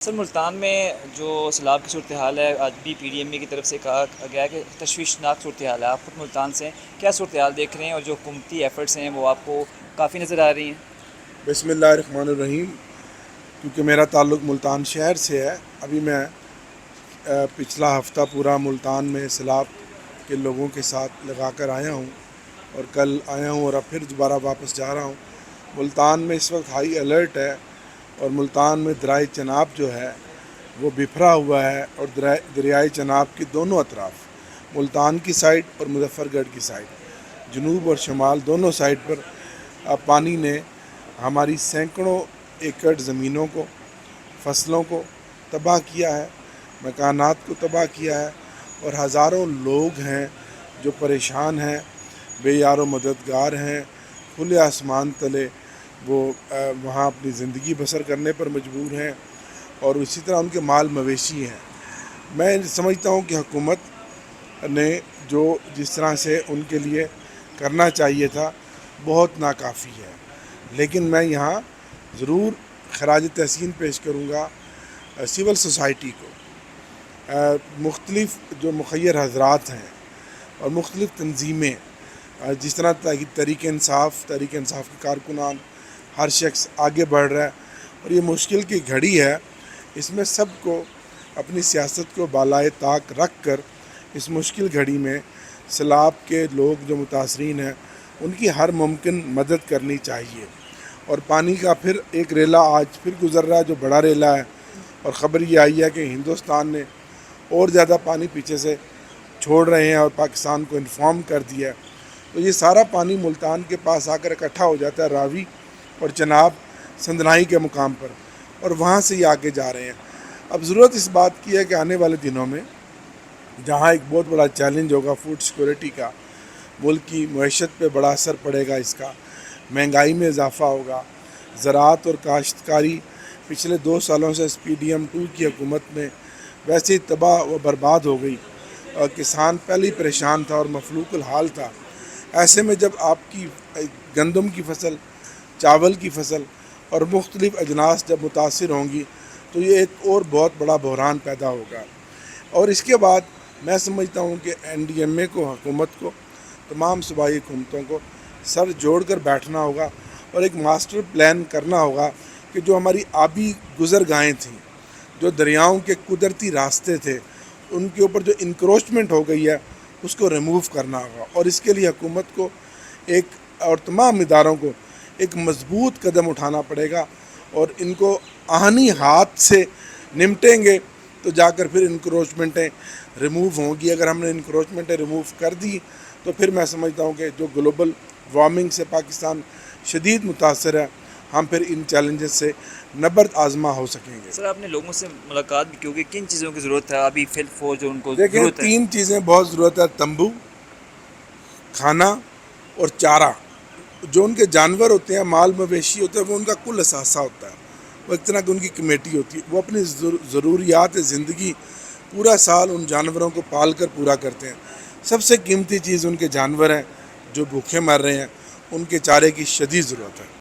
سر ملتان میں جو سیلاب کی صورتحال ہے آج بھی پی ڈی ایم اے کی طرف سے کہا گیا ہے کہ تشویشناک صورتحال ہے. آپ خود ملتان سے کیا صورتحال دیکھ رہے ہیں اور جو حکومتی ایفرٹس ہیں وہ آپ کو کافی نظر آ رہی ہیں؟ بسم اللہ الرحمن الرحیم. کیونکہ میرا تعلق ملتان شہر سے ہے، ابھی میں پچھلا ہفتہ پورا ملتان میں سیلاب کے لوگوں کے ساتھ لگا کر آیا ہوں اور کل آیا ہوں اور اب پھر دوبارہ واپس جا رہا ہوں. ملتان میں اس وقت ہائی الرٹ ہے اور ملتان میں دریائے چناب جو ہے وہ بکھرا ہوا ہے اور دریائے چناب کی دونوں اطراف، ملتان کی سائڈ اور مظفر گڑھ کی سائڈ، جنوب اور شمال دونوں سائڈ پر پانی نے ہماری سینکڑوں ایکڑ زمینوں کو، فصلوں کو تباہ کیا ہے، مکانات کو تباہ کیا ہے اور ہزاروں لوگ ہیں جو پریشان ہیں، بے یار و مددگار ہیں. کھلے آسمان تلے وہ وہاں اپنی زندگی بسر کرنے پر مجبور ہیں اور اسی طرح ان کے مال مویشی ہیں. میں سمجھتا ہوں کہ حکومت نے جس طرح سے ان کے لیے کرنا چاہیے تھا بہت ناکافی ہے. لیکن میں یہاں ضرور خراج تحسین پیش کروں گا سول سوسائٹی کو، مختلف جو مخیر حضرات ہیں اور مختلف تنظیمیں، جس طرح تحریک انصاف کے کارکنان، ہر شخص آگے بڑھ رہا ہے اور یہ مشکل کی گھڑی ہے. اس میں سب کو اپنی سیاست کو بالائے طاق رکھ کر اس مشکل گھڑی میں سیلاب کے لوگ جو متاثرین ہیں ان کی ہر ممکن مدد کرنی چاہیے. اور پانی کا پھر ایک ریلا آج پھر گزر رہا ہے جو بڑا ریلا ہے، اور خبر یہ آئی ہے کہ ہندوستان نے اور زیادہ پانی پیچھے سے چھوڑ رہے ہیں اور پاکستان کو انفارم کر دیا ہے. تو یہ سارا پانی ملتان کے پاس آ کر اکٹھا ہو جاتا ہے راوی اور چناب سندنائی کے مقام پر، اور وہاں سے یہ آگے جا رہے ہیں. اب ضرورت اس بات کی ہے کہ آنے والے دنوں میں جہاں ایک بہت بڑا چیلنج ہوگا فوڈ سیکورٹی کا، ملک کی معیشت پہ بڑا اثر پڑے گا، اس کا مہنگائی میں اضافہ ہوگا، زراعت اور کاشتکاری پچھلے 2 سالوں سے پی ڈی ایم 2 کی حکومت میں ویسے ہی تباہ و برباد ہو گئی اور کسان پہلے ہی پریشان تھا اور مفلوق الحال تھا. ایسے میں جب آپ کی گندم کی فصل، چاول کی فصل اور مختلف اجناس جب متاثر ہوں گی تو یہ ایک اور بہت بڑا بحران پیدا ہوگا. اور اس کے بعد میں سمجھتا ہوں کہ این ڈی ایم اے کو، حکومت کو، تمام صوبائی حکومتوں کو سر جوڑ کر بیٹھنا ہوگا اور ایک ماسٹر پلان کرنا ہوگا کہ جو ہماری آبی گزرگاہیں تھیں، جو دریاؤں کے قدرتی راستے تھے، ان کے اوپر جو انکروچمنٹ ہو گئی ہے اس کو ریموو کرنا ہوگا. اور اس کے لیے حکومت کو اور تمام اداروں کو ایک مضبوط قدم اٹھانا پڑے گا اور ان کو آہنی ہاتھ سے نمٹیں گے تو جا کر پھر انکروچمنٹیں ریموو ہوں گی. اگر ہم نے انکروچمنٹیں ریموو کر دی تو پھر میں سمجھتا ہوں کہ جو گلوبل وارمنگ سے پاکستان شدید متاثر ہے، ہم پھر ان چیلنجز سے نبرد آزما ہو سکیں گے. سر آپ نے لوگوں سے ملاقات بھی کی ہوگی، کن چیزوں کی ضرورت ہے ابھی فی الفور جو ان کو دیکھیں، ضرورت ہے؟ 3 چیزیں بہت ضرورت ہے: تمبو، کھانا اور چارہ. جو ان کے جانور ہوتے ہیں، مال مویشی ہوتے ہیں، وہ ان کا کل اثاثہ ہوتا ہے، وہ ایک طرح کی ان کی کمیٹی ہوتی ہے. وہ اپنی ضروریات زندگی پورا سال ان جانوروں کو پال کر پورا کرتے ہیں. سب سے قیمتی چیز ان کے جانور ہیں جو بھوکے مر رہے ہیں، ان کے چارے کی شدید ضرورت ہے.